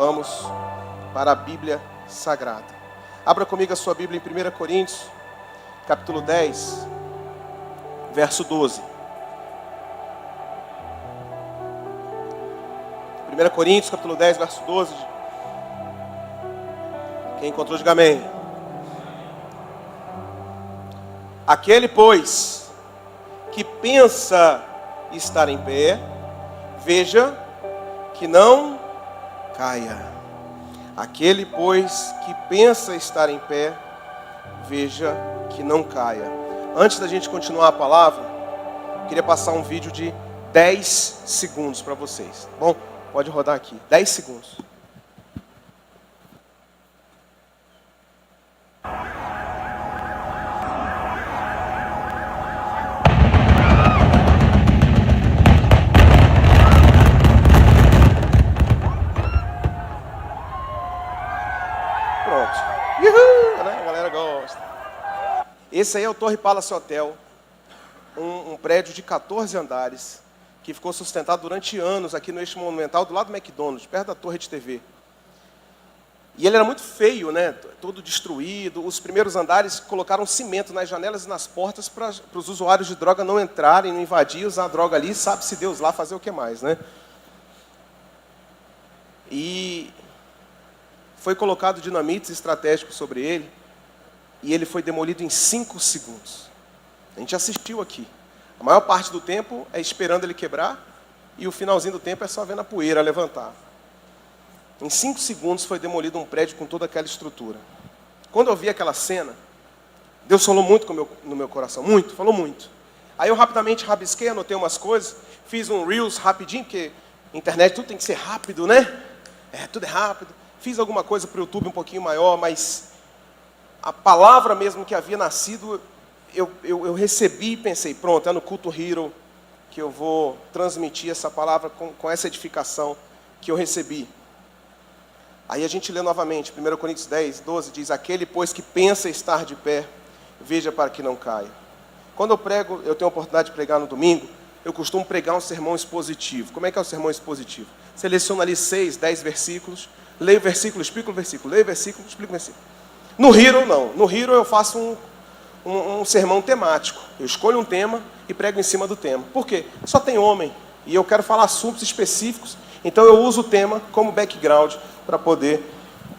Vamos para a Bíblia Sagrada. Abra comigo a sua Bíblia em 1 Coríntios, capítulo 10, verso 12. 1 Coríntios, capítulo 10, verso 12. Quem encontrou, diga amém. Aquele, pois, que pensa estar em pé, veja que não caia. Aquele, pois, que pensa estar em pé, veja que não caia. Antes da gente continuar a palavra, eu queria passar um vídeo de 10 segundos para vocês. Bom, pode rodar aqui. 10 segundos. Esse aí é o Torre Palace Hotel, um prédio de 14 andares, que ficou sustentado durante anos aqui no Eixo Monumental, do lado do McDonald's, perto da torre de TV. E ele era muito feio, né? Todo destruído. Os primeiros andares colocaram cimento nas janelas e nas portas para os usuários de droga não entrarem, não invadir, usar a droga ali, sabe-se Deus lá fazer o que mais, né? E foi colocado dinamites estratégicos sobre ele, e ele foi demolido em 5 segundos. A gente assistiu aqui. A maior parte do tempo é esperando ele quebrar, e o finalzinho do tempo é só vendo a poeira levantar. Em 5 segundos foi demolido um prédio com toda aquela estrutura. Quando eu vi aquela cena, Deus falou muito no meu coração, muito, falou muito. Aí eu rapidamente rabisquei, anotei umas coisas, fiz um Reels rapidinho, porque internet tudo tem que ser rápido, né? Tudo é rápido. Fiz alguma coisa para o YouTube um pouquinho maior, mas a palavra mesmo que havia nascido, eu recebi e pensei, pronto, é no Culto Hero que eu vou transmitir essa palavra com essa edificação que eu recebi. Aí a gente lê novamente, 1 Coríntios 10, 12, diz, aquele, pois, que pensa estar de pé, veja para que não caia. Quando eu prego, eu tenho a oportunidade de pregar no domingo, eu costumo pregar um sermão expositivo. Como é que é o sermão expositivo? Seleciono ali 6, 10 versículos, leio o versículo, explico o versículo, leio o versículo, explico o versículo. No Hero, não. No Hero eu faço um sermão temático. Eu escolho um tema e prego em cima do tema. Por quê? Só tem homem. E eu quero falar assuntos específicos. Então eu uso o tema como background para poder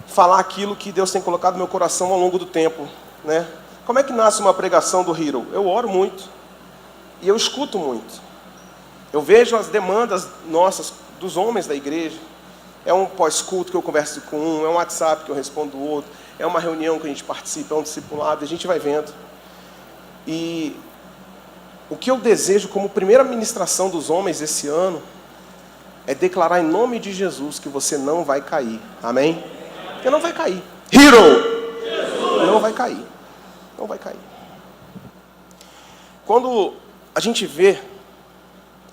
falar aquilo que Deus tem colocado no meu coração ao longo do tempo, né? Como é que nasce uma pregação do Hero? Eu oro muito. E eu escuto muito. Eu vejo as demandas nossas, dos homens da igreja. É um pós-culto que eu converso com um, é um WhatsApp que eu respondo o outro, é uma reunião que a gente participa, é um discipulado, a gente vai vendo. E o que eu desejo como primeira ministração dos homens esse ano é declarar em nome de Jesus que você não vai cair. Amém? Porque não vai cair. Hero! Jesus! Não vai cair. Não vai cair. Quando a gente vê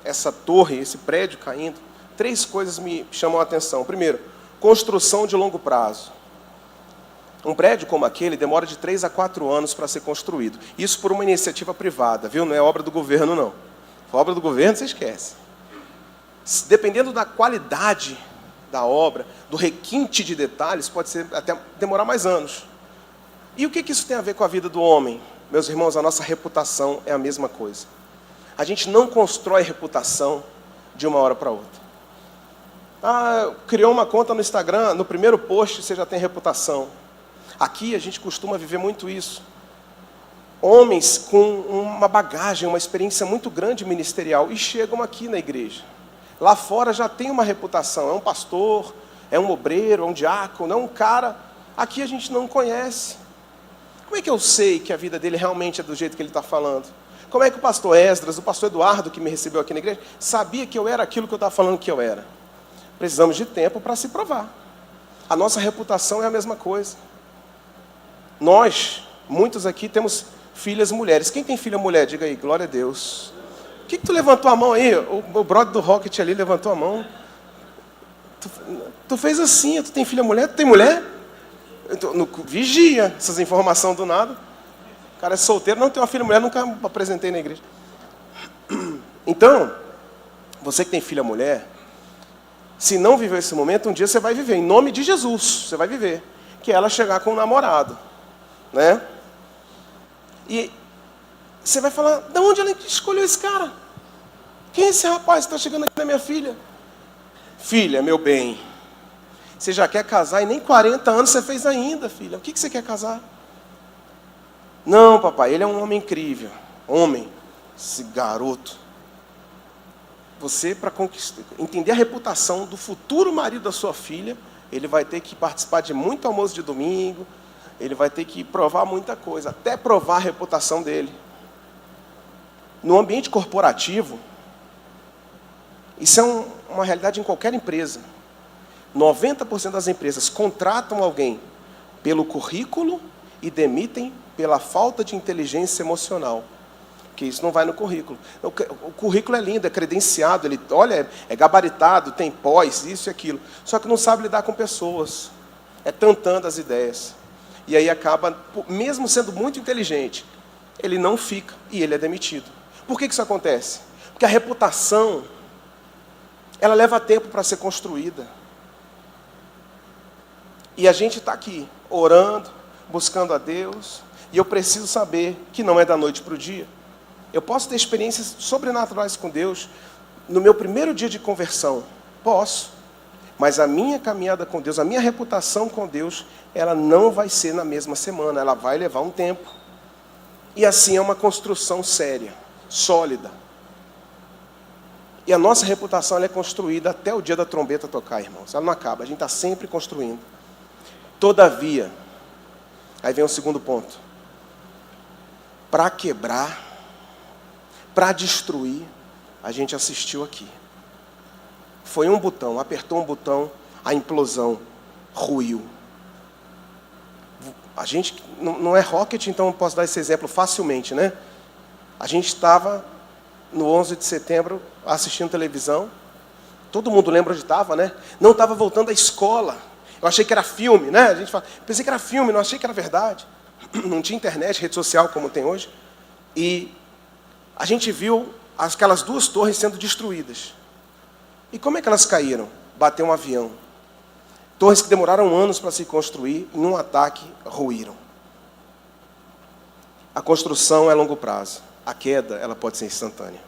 essa torre, esse prédio caindo, 3 coisas me chamam a atenção. Primeiro, construção de longo prazo. Um prédio como aquele demora de 3 a 4 anos para ser construído. Isso por uma iniciativa privada, viu? Não é obra do governo, não. Se for obra do governo, você esquece. Dependendo da qualidade da obra, do requinte de detalhes, pode ser até demorar mais anos. E o que isso tem a ver com a vida do homem? Meus irmãos, a nossa reputação é a mesma coisa. A gente não constrói reputação de uma hora para outra. Criou uma conta no Instagram, no primeiro post você já tem reputação. Aqui a gente costuma viver muito isso. Homens com uma bagagem, uma experiência muito grande ministerial e chegam aqui na igreja. Lá fora já tem uma reputação, é um pastor, é um obreiro, é um diácono, é um cara. Aqui a gente não conhece. Como é que eu sei que a vida dele realmente é do jeito que ele está falando? Como é que o pastor Esdras, o pastor Eduardo, que me recebeu aqui na igreja, sabia que eu era aquilo que eu estava falando que eu era? Precisamos de tempo para se provar. A nossa reputação é a mesma coisa. Nós, muitos aqui, temos filhas mulheres. Quem tem filha mulher? Diga aí, glória a Deus. Por que tu levantou a mão aí? O brother do Rocket ali levantou a mão. Tu fez assim, tu tem filha mulher? Tu tem mulher? Vigia essas informações do nada. O cara é solteiro, não tem uma filha mulher, nunca apresentei na igreja. Então, você que tem filha mulher, Se não viveu esse momento, um dia você vai viver, em nome de Jesus, você vai viver. Que é ela chegar com um namorado, né? E você vai falar, de onde ela escolheu esse cara? Quem é esse rapaz que está chegando aqui na minha filha? Filha, meu bem, você já quer casar e nem 40 anos você fez ainda, filha. O que você quer casar? Não, papai, ele é um homem incrível. Homem, esse garoto. Você, para entender a reputação do futuro marido da sua filha, ele vai ter que participar de muito almoço de domingo, ele vai ter que provar muita coisa, até provar a reputação dele. No ambiente corporativo, isso é uma realidade em qualquer empresa. 90% das empresas contratam alguém pelo currículo e demitem pela falta de inteligência emocional. Porque isso não vai no currículo. O currículo é lindo, é credenciado, ele, olha, é gabaritado, tem pós, isso e aquilo. Só que não sabe lidar com pessoas. É tantando as ideias. E aí acaba, mesmo sendo muito inteligente, ele não fica e ele é demitido. Por que isso acontece? Porque a reputação, ela leva tempo para ser construída. E a gente está aqui, orando, buscando a Deus, e eu preciso saber que não é da noite para o dia. Eu posso ter experiências sobrenaturais com Deus no meu primeiro dia de conversão. Posso. Mas a minha caminhada com Deus, a minha reputação com Deus, ela não vai ser na mesma semana. Ela vai levar um tempo. E assim é uma construção séria, sólida. E a nossa reputação ela é construída até o dia da trombeta tocar, irmãos. Ela não acaba. A gente está sempre construindo. Todavia, aí vem o segundo ponto. Para quebrar, para destruir, a gente assistiu aqui. Foi um botão, apertou um botão, a implosão ruiu. A gente não é rocket, então eu posso dar esse exemplo facilmente, né? A gente estava no 11 de setembro assistindo televisão. Todo mundo lembra onde estava, né? Não estava voltando à escola. Eu achei que era filme, né? A gente fala, pensei que era filme, não achei que era verdade. Não tinha internet, rede social como tem hoje. E a gente viu aquelas duas torres sendo destruídas. E como é que elas caíram? Bateu um avião. Torres que demoraram anos para se construir, em um ataque, ruíram. A construção é a longo prazo. A queda, ela pode ser instantânea.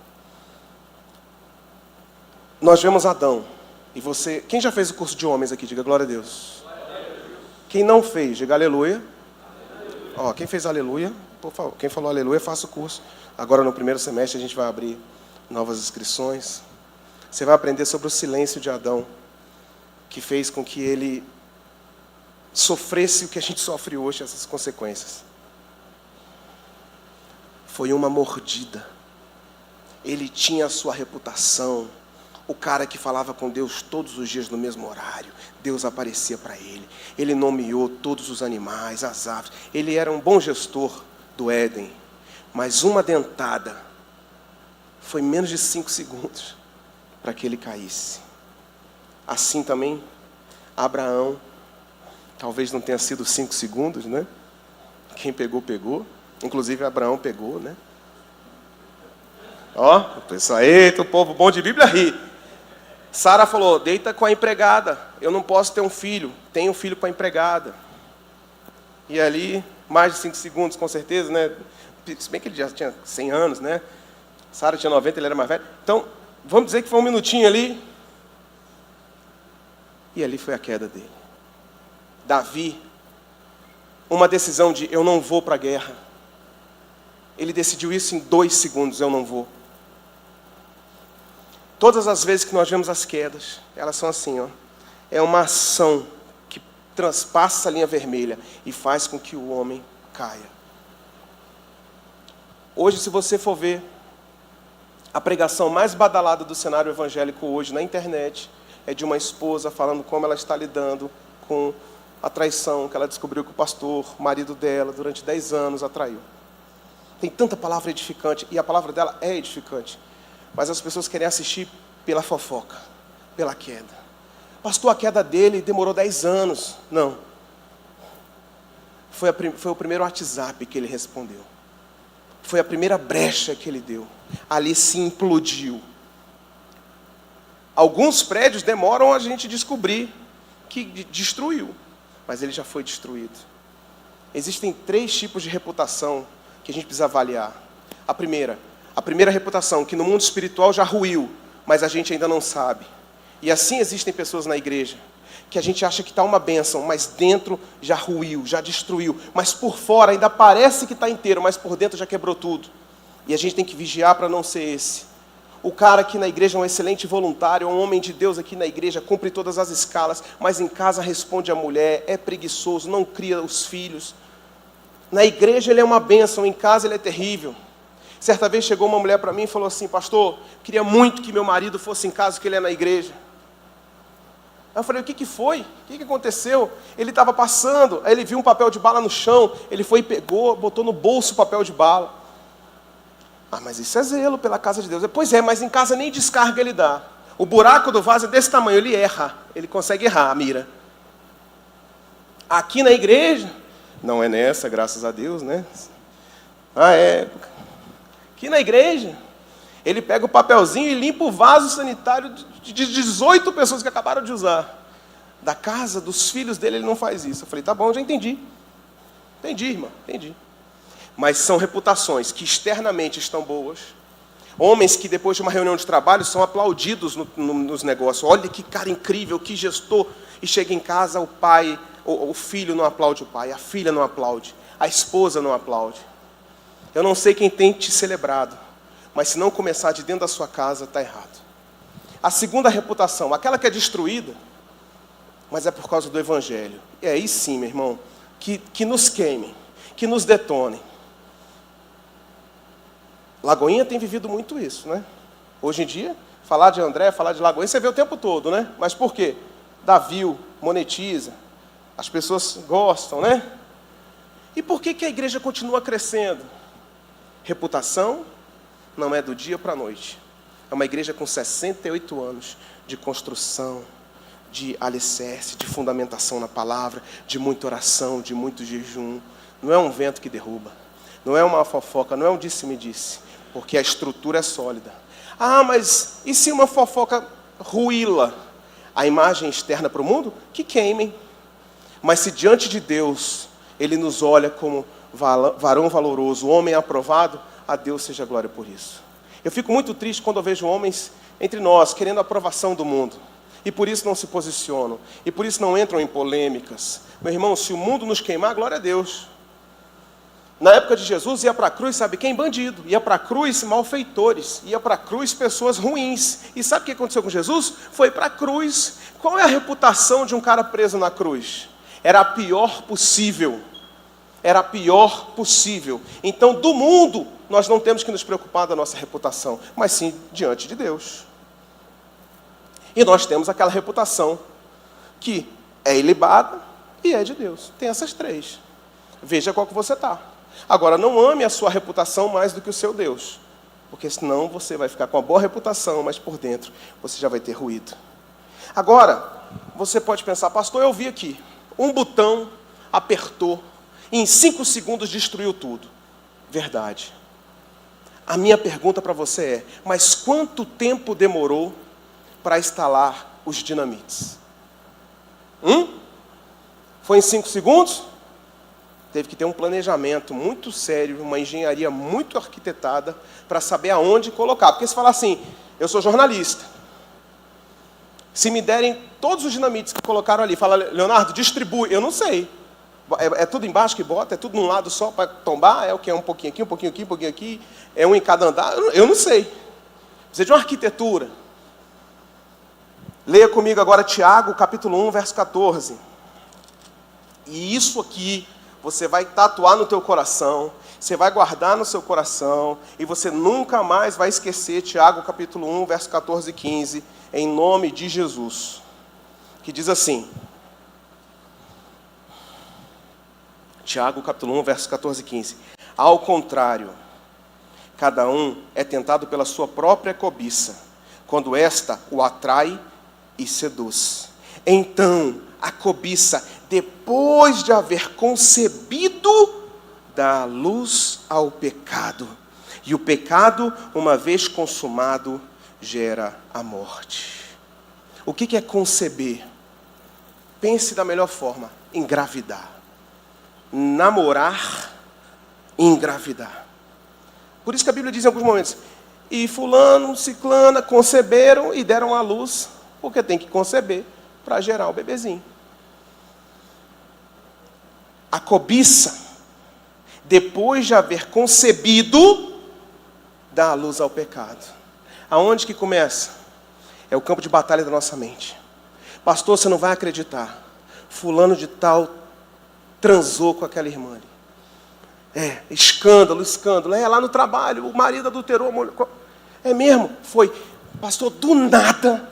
Nós vemos Adão. E você, quem já fez o curso de homens aqui? Diga glória a Deus. Quem não fez, diga aleluia. Ó, quem fez aleluia, por favor, quem falou aleluia, faça o curso. Agora no primeiro semestre a gente vai abrir novas inscrições. Você vai aprender sobre o silêncio de Adão, que fez com que ele sofresse o que a gente sofre hoje, essas consequências. Foi uma mordida. Ele tinha a sua reputação. O cara que falava com Deus todos os dias no mesmo horário. Deus aparecia para ele. Ele nomeou todos os animais, as aves. Ele era um bom gestor do Éden. Mas uma dentada foi menos de 5 segundos para que ele caísse. Assim também, Abraão, talvez não tenha sido 5 segundos, né? Quem pegou, pegou. Inclusive Abraão pegou, né? Ó, pessoal, eita, o povo bom de Bíblia ri. Sara falou, deita com a empregada. Eu não posso ter um filho. Tenho um filho com a empregada. E ali, mais de 5 segundos, com certeza, né? Se bem que ele já tinha 100 anos, né? Sara tinha 90, ele era mais velho. Então, vamos dizer que foi um minutinho ali. E ali foi a queda dele. Davi, uma decisão de eu não vou para a guerra. Ele decidiu isso em 2 segundos, eu não vou. Todas as vezes que nós vemos as quedas, elas são assim, ó. É uma ação que transpassa a linha vermelha e faz com que o homem caia. Hoje, se você for ver a pregação mais badalada do cenário evangélico hoje na internet, é de uma esposa falando como ela está lidando com a traição que ela descobriu que o pastor, o marido dela, durante 10 anos, a traiu. Tem tanta palavra edificante, e a palavra dela é edificante. Mas as pessoas querem assistir pela fofoca, pela queda. Pastor, a queda dele demorou 10 anos. Não. Foi o primeiro WhatsApp que ele respondeu. Foi a primeira brecha que ele deu. Ali se implodiu. Alguns prédios demoram a gente descobrir que destruiu, mas ele já foi destruído. Existem 3 tipos de reputação que a gente precisa avaliar. A primeira reputação, que no mundo espiritual já ruiu, mas a gente ainda não sabe. E assim existem pessoas na igreja, que a gente acha que está uma bênção, mas dentro já ruiu, já destruiu. Mas por fora ainda parece que está inteiro, mas por dentro já quebrou tudo. E a gente tem que vigiar para não ser esse. O cara aqui na igreja é um excelente voluntário, é um homem de Deus aqui na igreja, cumpre todas as escalas, mas em casa responde à mulher, é preguiçoso, não cria os filhos. Na igreja ele é uma bênção, em casa ele é terrível. Certa vez chegou uma mulher para mim e falou assim: pastor, queria muito que meu marido fosse em casa, que ele é na igreja. Aí eu falei: o que foi? O que aconteceu? Ele estava passando, aí ele viu um papel de bala no chão, ele foi e pegou, botou no bolso o papel de bala. Ah, mas isso é zelo pela casa de Deus. Pois é, mas em casa nem descarga ele dá. O buraco do vaso é desse tamanho, ele erra, ele consegue errar a mira. Aqui na igreja, não é nessa, graças a Deus, né? Aqui na igreja, ele pega o papelzinho e limpa o vaso sanitário de 18 pessoas que acabaram de usar. Da casa, dos filhos dele, ele não faz isso. Eu falei: tá bom, já entendi. Entendi, irmão, entendi. Mas são reputações que externamente estão boas. Homens que depois de uma reunião de trabalho são aplaudidos nos negócios. Olha que cara incrível, que gestor. E chega em casa, o pai, o filho não aplaude o pai, a filha não aplaude, a esposa não aplaude. Eu não sei quem tem te celebrado, mas se não começar de dentro da sua casa, está errado. A segunda reputação, aquela que é destruída, mas é por causa do evangelho. E aí sim, meu irmão, que nos queimem, que nos detonem. Lagoinha tem vivido muito isso, né? Hoje em dia, falar de André, falar de Lagoinha, você vê o tempo todo, né? Mas por quê? Dá view, monetiza, as pessoas gostam, né? E por que a igreja continua crescendo? Reputação não é do dia para a noite. É uma igreja com 68 anos de construção, de alicerce, de fundamentação na palavra, de muita oração, de muito jejum. Não é um vento que derruba. Não é uma fofoca, não é um disse-me-disse. Porque a estrutura é sólida. Ah, mas e se uma fofoca ruíla a imagem externa para o mundo? Que queimem. Mas se diante de Deus Ele nos olha como varão valoroso, homem aprovado, a Deus seja glória por isso. Eu fico muito triste quando eu vejo homens entre nós querendo a aprovação do mundo. E por isso não se posicionam. E por isso não entram em polêmicas. Meu irmão, se o mundo nos queimar, glória a Deus. Na época de Jesus, ia para a cruz, sabe quem? Bandido. Ia para a cruz, malfeitores. Ia para a cruz, pessoas ruins. E sabe o que aconteceu com Jesus? Foi para a cruz. Qual é a reputação de um cara preso na cruz? Era a pior possível. Era a pior possível. Então, do mundo, nós não temos que nos preocupar da nossa reputação, mas sim diante de Deus. E nós temos aquela reputação que é ilibada e é de Deus. Tem essas 3. Veja qual que você está. Agora, não ame a sua reputação mais do que o seu Deus, porque senão você vai ficar com uma boa reputação, mas por dentro você já vai ter ruído. Agora, você pode pensar: pastor, eu vi aqui, um botão apertou, e em 5 segundos destruiu tudo. Verdade. A minha pergunta para você é: mas quanto tempo demorou para instalar os dinamites? Foi em 5 segundos? Teve que ter um planejamento muito sério, uma engenharia muito arquitetada para saber aonde colocar. Porque se falar assim: eu sou jornalista, se me derem todos os dinamites que colocaram ali, fala: Leonardo, distribui. Eu não sei. É tudo embaixo que bota? É tudo num lado só para tombar? É o que? É um pouquinho aqui, um pouquinho aqui, um pouquinho aqui? É um em cada andar? Eu não sei. Precisa de uma arquitetura. Leia comigo agora Tiago, capítulo 1, verso 14. E isso aqui você vai tatuar no teu coração, você vai guardar no seu coração, e você nunca mais vai esquecer Tiago, capítulo 1, verso 14 e 15, em nome de Jesus. Que diz assim... Tiago, capítulo 1, versos 14 e 15. Ao contrário, cada um é tentado pela sua própria cobiça, quando esta o atrai e seduz. Então, a cobiça, depois de haver concebido, dá luz ao pecado. E o pecado, uma vez consumado, gera a morte. O que é conceber? Pense da melhor forma: engravidar. Namorar e engravidar. Por isso que a Bíblia diz em alguns momentos: e fulano, ciclana conceberam e deram à luz, porque tem que conceber para gerar o bebezinho. A cobiça, depois de haver concebido, dá à luz ao pecado. Aonde que começa? É o campo de batalha da nossa mente. Pastor, você não vai acreditar. Fulano de tal transou com aquela irmã ali. Escândalo. Lá no trabalho, o marido adulterou a mulher. É mesmo? Foi. Pastor, do nada,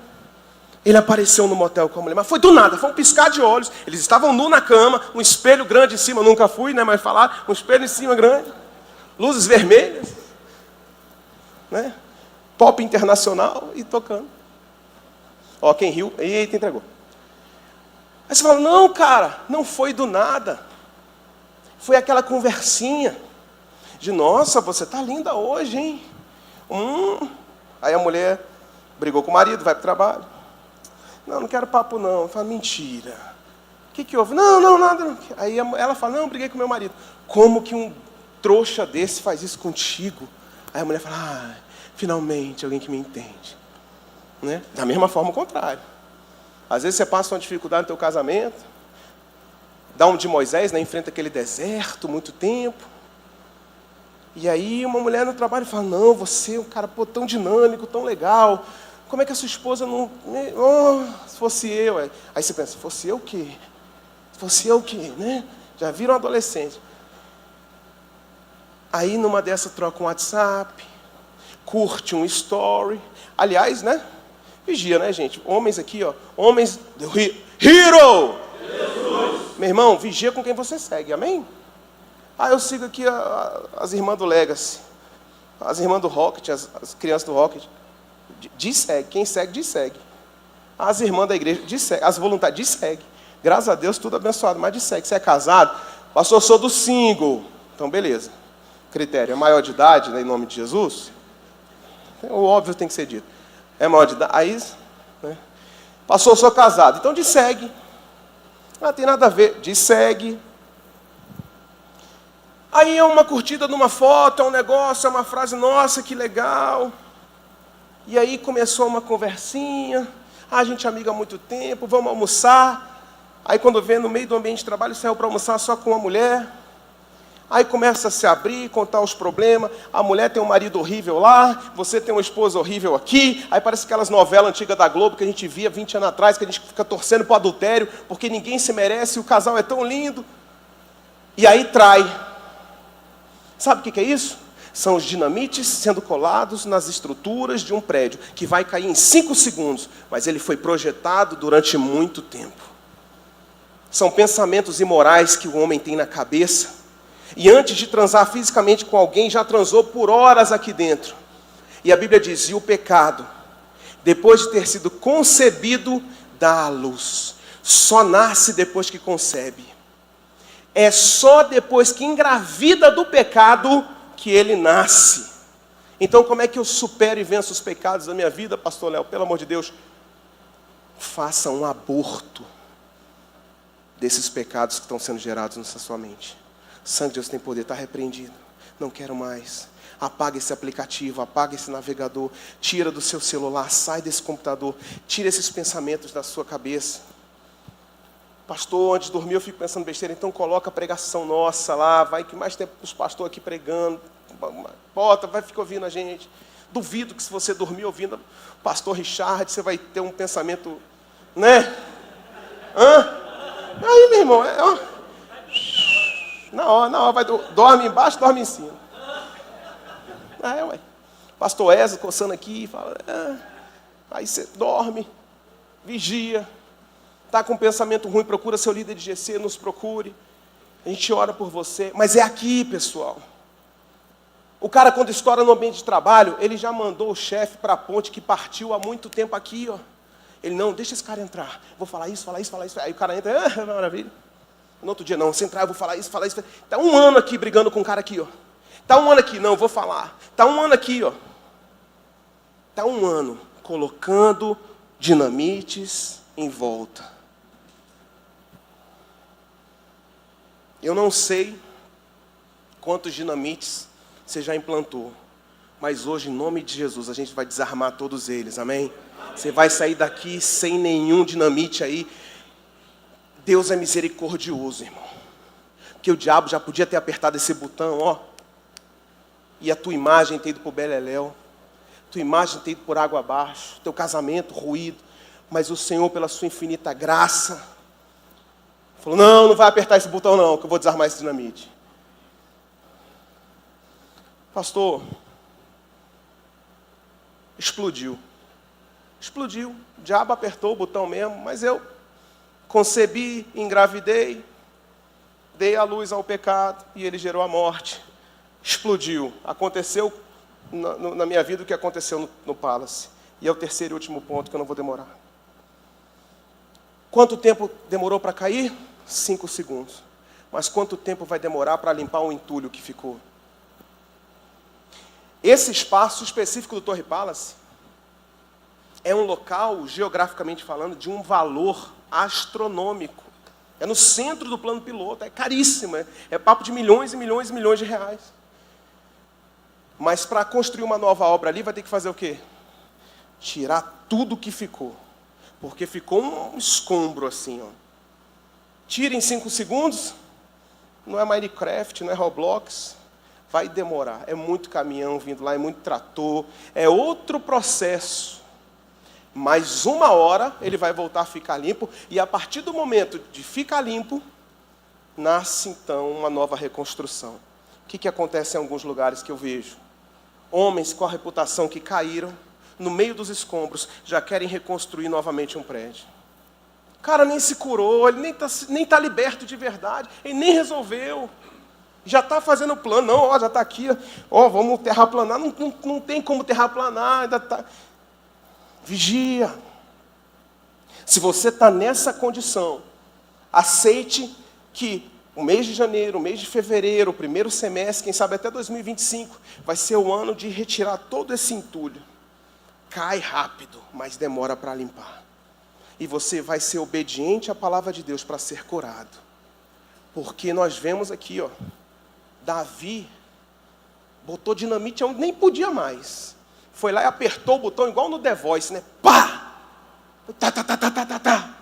ele apareceu no motel com a mulher. Mas foi do nada, foi um piscar de olhos. Eles estavam nu na cama, um espelho grande em cima. Eu nunca fui, né? Mas falar, um espelho em cima grande. Luzes vermelhas. Né? Pop internacional e tocando. Ó, quem riu, eita, entregou. Aí você fala: não, cara, não foi do nada. Foi aquela conversinha de: nossa, você tá linda hoje, hein? Aí a mulher brigou com o marido, vai para o trabalho. Não quero papo não. Eu falo: mentira. O que houve? Não, nada. Não. Aí ela fala: não, briguei com meu marido. Como que um trouxa desse faz isso contigo? Aí a mulher fala: finalmente alguém que me entende. Né? Da mesma forma, o contrário. Às vezes você passa uma dificuldade no teu casamento, dá um de Moisés, né? Enfrenta aquele deserto, muito tempo. E aí uma mulher no trabalho fala: não, você é um cara tão dinâmico, tão legal. Como é que a sua esposa não... se fosse eu... Aí você pensa: se fosse eu o quê? Se fosse eu o quê? Né? Já viram um adolescente. Aí numa dessa troca um WhatsApp, curte um story. Aliás, né? Vigia, né, gente? Homens aqui, ó. Homens do Hero! Jesus. Meu irmão, vigia com quem você segue, amém? Eu sigo aqui as irmãs do Legacy, as irmãs do Rocket, as crianças do Rocket. Segue. Quem segue, dessegue. As irmãs da igreja, dessegue. As voluntárias, dessegue. Graças a Deus, tudo abençoado, mas dessegue. Você é casado? Pastor, eu sou do single. Então, beleza. Critério: é maior de idade, né, em nome de Jesus? O óbvio tem que ser dito. É maior de idade. Aí, né? Pastor, eu sou casado. Então, dessegue. Tem nada a ver. Dessegue. Aí é uma curtida numa foto, é um negócio, é uma frase: nossa, que legal. E aí começou uma conversinha. A gente é amiga há muito tempo, vamos almoçar. Aí quando vê, no meio do ambiente de trabalho, saiu para almoçar só com uma mulher. Aí começa a se abrir, contar os problemas. A mulher tem um marido horrível lá, você tem uma esposa horrível aqui. Aí parece aquelas novelas antigas da Globo que a gente via 20 anos atrás, que a gente fica torcendo para o adultério, porque ninguém se merece, o casal é tão lindo. E aí trai. Sabe o que é isso? São os dinamites sendo colados nas estruturas de um prédio, que vai cair em 5 segundos, mas ele foi projetado durante muito tempo. São pensamentos imorais que o homem tem na cabeça, e antes de transar fisicamente com alguém, já transou por horas aqui dentro. E a Bíblia diz: e o pecado, depois de ter sido concebido, dá à luz. Só nasce depois que concebe. É só depois que engravida do pecado que ele nasce. Então, como é que eu supero e venço os pecados da minha vida, pastor Léo? Pelo amor de Deus, faça um aborto desses pecados que estão sendo gerados na sua mente. O sangue de Deus tem poder, está repreendido. Não quero mais. Apaga esse aplicativo, apaga esse navegador, tira do seu celular, sai desse computador, tira esses pensamentos da sua cabeça. Pastor, antes de dormir eu fico pensando besteira, então coloca a pregação nossa lá, vai que mais tempo os pastores aqui pregando, bota, vai ficar ouvindo a gente. Duvido que se você dormir ouvindo o pastor Richard, você vai ter um pensamento, né? Aí, meu irmão, na hora, vai, dorme embaixo, dorme em cima. Ué. Pastor Ezra coçando aqui, fala, aí você dorme, vigia. Está com um pensamento ruim, procura seu líder de GC, nos procure. A gente ora por você. Mas é aqui, pessoal. O cara, quando estoura no ambiente de trabalho, ele já mandou o chefe para a ponte que partiu há muito tempo aqui, ó. Ele: não, deixa esse cara entrar. Vou falar isso. Aí o cara entra, maravilha. No outro dia: não, se entrar, eu vou falar isso. Está 1 ano aqui brigando com um cara aqui, ó. Está 1 ano aqui, não, vou falar. Está 1 ano aqui, ó. Está 1 ano colocando dinamites em volta. Eu não sei quantos dinamites você já implantou, mas hoje, em nome de Jesus, a gente vai desarmar todos eles, amém? Você vai sair daqui sem nenhum dinamite aí. Deus é misericordioso, irmão. Porque o diabo já podia ter apertado esse botão, ó. E a tua imagem ter ido para o beleléu. Tua imagem ter ido por água abaixo. Teu casamento ruído. Mas o Senhor, pela sua infinita graça, falou, não vai apertar esse botão não, que eu vou desarmar esse dinamite. Pastor, explodiu. Explodiu. O diabo apertou o botão mesmo, mas eu concebi, engravidei, dei a luz ao pecado e ele gerou a morte. Explodiu. Aconteceu na minha vida o que aconteceu no Palace. E é o terceiro e último ponto que eu não vou demorar. Quanto tempo demorou para cair? 5 segundos. Mas quanto tempo vai demorar para limpar o entulho que ficou? Esse espaço específico do Torre Palace é um local, geograficamente falando, de um valor astronômico. É no centro do plano piloto, é caríssimo, é papo de milhões e milhões e milhões de reais. Mas para construir uma nova obra ali, vai ter que fazer o quê? Tirar tudo que ficou. Porque ficou um escombro assim, ó. Tira em 5 segundos, não é Minecraft, não é Roblox, vai demorar. É muito caminhão vindo lá, é muito trator, é outro processo. Mais 1 hora ele vai voltar a ficar limpo, e a partir do momento de ficar limpo, nasce então uma nova reconstrução. O que acontece em alguns lugares que eu vejo? Homens com a reputação que caíram, no meio dos escombros, já querem reconstruir novamente um prédio. O cara nem se curou, ele nem tá liberto de verdade, ele nem resolveu. Já está fazendo plano, não, ó, já está aqui, ó, vamos terraplanar, não tem como terraplanar, ainda está. Vigia. Se você está nessa condição, aceite que o mês de janeiro, o mês de fevereiro, o primeiro semestre, quem sabe até 2025, vai ser o ano de retirar todo esse entulho. Cai rápido, mas demora para limpar. E você vai ser obediente à palavra de Deus para ser curado. Porque nós vemos aqui, ó, Davi botou dinamite onde nem podia mais. Foi lá e apertou o botão igual no The Voice, né? Pá! Tá.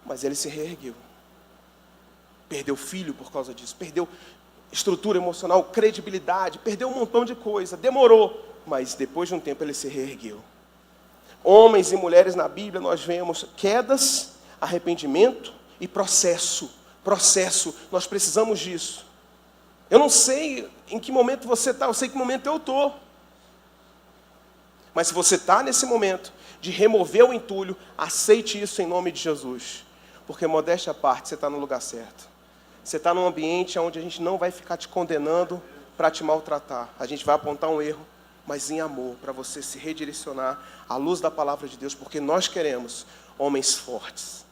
Mas ele se reergueu. Perdeu filho por causa disso, perdeu estrutura emocional, credibilidade, perdeu um montão de coisa, demorou, mas depois de um tempo ele se reergueu. Homens e mulheres na Bíblia nós vemos quedas, arrependimento e processo. Nós precisamos disso. Eu não sei em que momento você está, eu sei em que momento eu estou. Mas se você está nesse momento de remover o entulho, aceite isso em nome de Jesus. Porque, modéstia à parte, você está no lugar certo. Você está num ambiente onde a gente não vai ficar te condenando para te maltratar. A gente vai apontar um erro, mas em amor, para você se redirecionar à luz da palavra de Deus. Porque nós queremos homens fortes.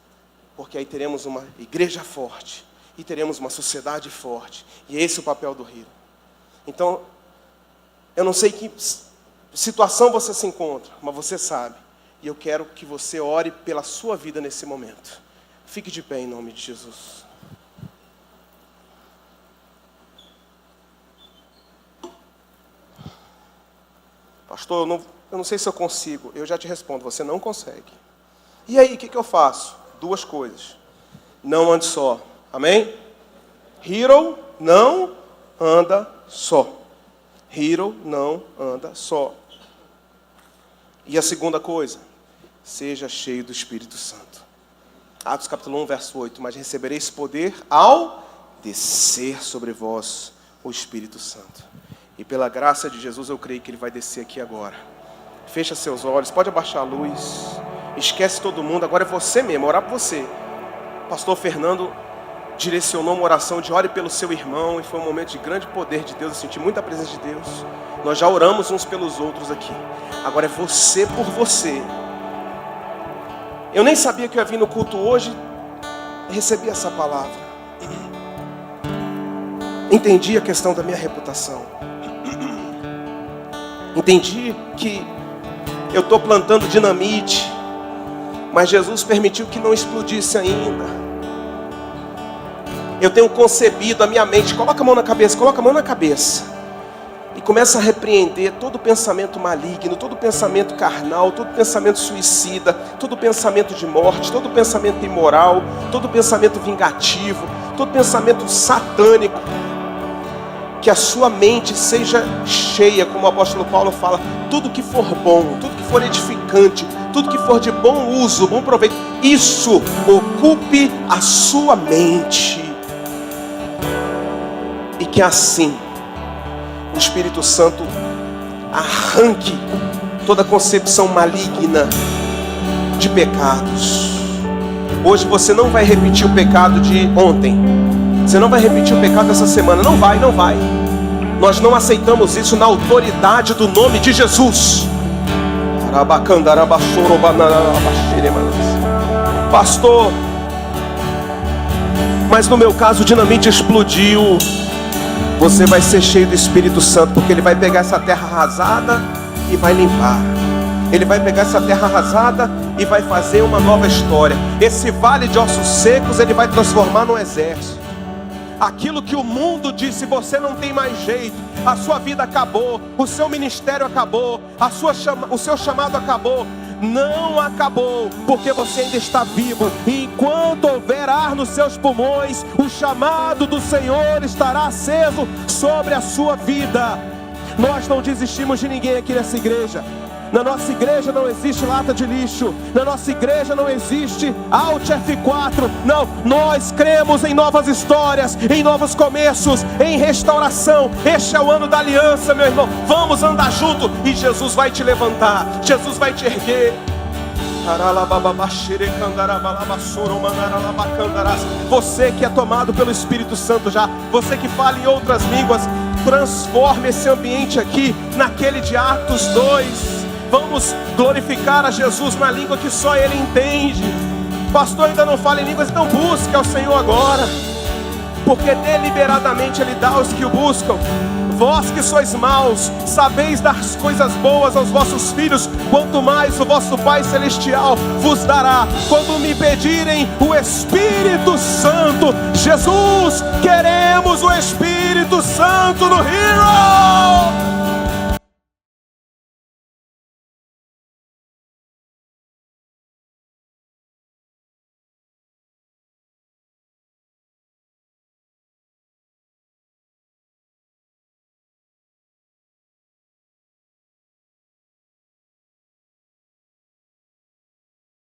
Porque aí teremos uma igreja forte. E teremos uma sociedade forte. E esse é o papel do Rio. Então, eu não sei que situação você se encontra, mas você sabe. E eu quero que você ore pela sua vida nesse momento. Fique de pé em nome de Jesus. Pastor, eu não sei se eu consigo. Eu já te respondo, você não consegue. E aí, o que eu faço? 2 coisas. Não ande só. Amém? Hero não anda só. Hero não anda só. E a segunda coisa, seja cheio do Espírito Santo. Atos capítulo 1, verso 8. Mas recebereis poder ao descer sobre vós o Espírito Santo. E pela graça de Jesus eu creio que ele vai descer aqui agora. Fecha seus olhos, pode abaixar a luz. Esquece todo mundo, agora é você mesmo, orar por você. Pastor Fernando direcionou uma oração de ore pelo seu irmão, e foi um momento de grande poder de Deus, eu senti muita presença de Deus. Nós já oramos uns pelos outros aqui. Agora é você por você. Eu nem sabia que eu ia vir no culto hoje, recebi essa palavra. Entendi a questão da minha reputação. Entendi que eu estou plantando dinamite Mas Jesus permitiu que não explodisse ainda. Eu tenho concebido a minha mente, coloca a mão na cabeça, coloca a mão na cabeça. E começa a repreender todo pensamento maligno, todo pensamento carnal, todo pensamento suicida, todo pensamento de morte, todo pensamento imoral, todo pensamento vingativo, todo pensamento satânico. Que a sua mente seja cheia, como o apóstolo Paulo fala, tudo que for bom, tudo que for edificante, tudo que for de bom uso, bom proveito, isso ocupe a sua mente. E que assim o Espírito Santo arranque toda concepção maligna de pecados. Hoje você não vai repetir o pecado de ontem. Você não vai repetir o pecado dessa semana. Não vai. Nós não aceitamos isso na autoridade do nome de Jesus. Pastor, mas no meu caso o dinamite explodiu. Você vai ser cheio do Espírito Santo, porque Ele vai pegar essa terra arrasada e vai limpar. Ele vai pegar essa terra arrasada e vai fazer uma nova história. Esse vale de ossos secos Ele vai transformar num exército. Aquilo que o mundo disse, você não tem mais jeito, a sua vida acabou, o seu ministério acabou, o seu chamado acabou. Não acabou, porque você ainda está vivo. E enquanto houver ar nos seus pulmões, o chamado do Senhor estará aceso sobre a sua vida. Nós não desistimos de ninguém aqui nessa igreja. Na nossa igreja não existe lata de lixo. Na nossa igreja não existe Alt F4. Não, nós cremos em novas histórias, em novos começos, em restauração. Este é o ano da aliança, meu irmão. Vamos andar junto e Jesus vai te levantar. Jesus vai te erguer. Você que é tomado pelo Espírito Santo já, você que fala em outras línguas, transforme esse ambiente aqui naquele de Atos 2. Vamos glorificar a Jesus na língua que só Ele entende. Pastor, ainda não fala em línguas, então busque ao Senhor agora, porque deliberadamente Ele dá aos que o buscam. Vós que sois maus, sabeis dar as coisas boas aos vossos filhos, quanto mais o vosso Pai Celestial vos dará, quando me pedirem o Espírito Santo. Jesus, queremos o Espírito Santo no Hero.